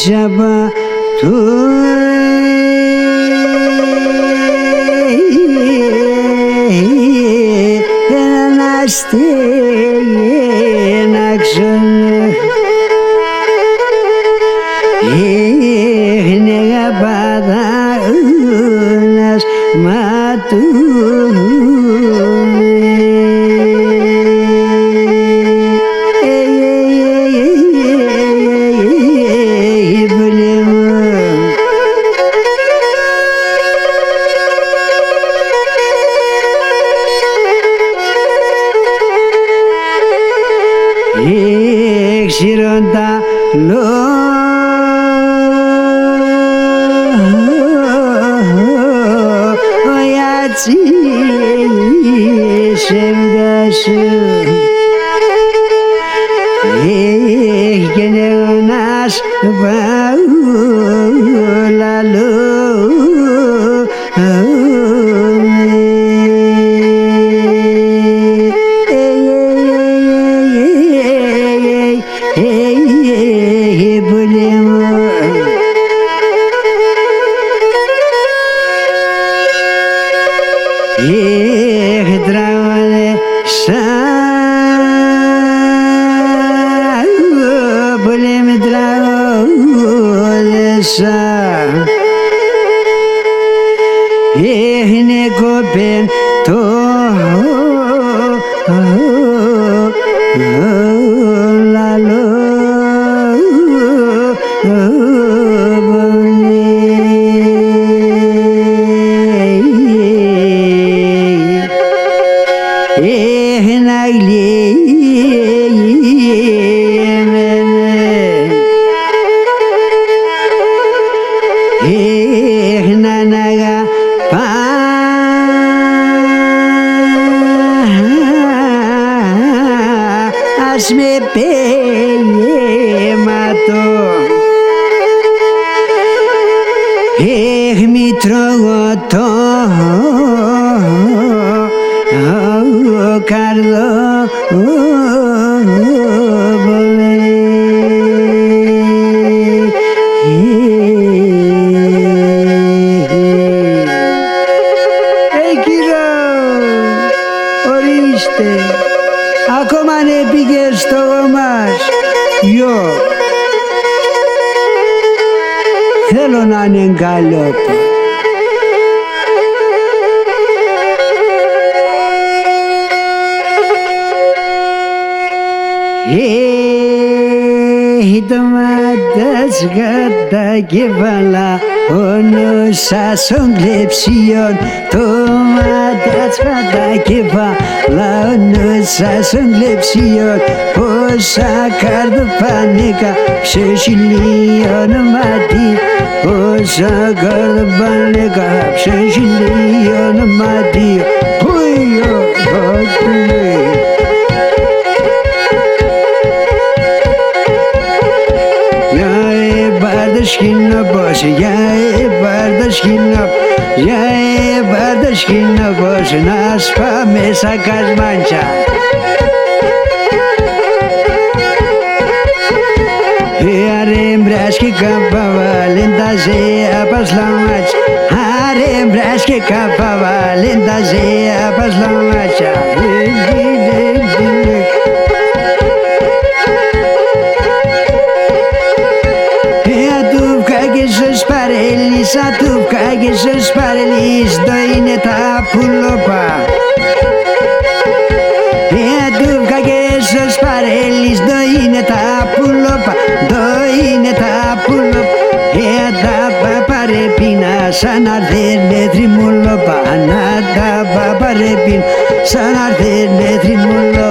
şaba tu Nastin akşam ne bada unas matu Sironta lo oyaci sevdası gene nas bağlalı Dragone sa Bulem dragone sa Ne kopen to lalo nanaga pa asme pe mato mitrogoto Carlo Ακόμα αν πήγες στο μας, γιο, θέλω να είναι καλό. Ντομάτας γάτα κεφάλα, όνος σαν κλεψιόν. Ντομάτας γάτα κεφάλα, όνος σαν κλεψιόν. Πόσα καρδοπάνικα, ψεσιλίον μάτι. Πόσα καρδοπάνικα, ψεσιλίον μάτι. Πούιο, πότλε. Bardashkina bosh, yae bardashkina bosh, naspa mesa kazmancha. Harem braski kapa valenta se apaslamach. Harem braski kapa valenta se apaslamach. Σαν του βγάγες ως παρελής, το είναι τα πουλόπα. Του βγάγες ως παρελής, το είναι τα πουλόπα. Το είναι τα πουλόπα. Τα παπαρεπίνα σαν αρθές με τριμουλόπα. Να τα παπαρεπίνα σαν αρθές με τριμουλόπα.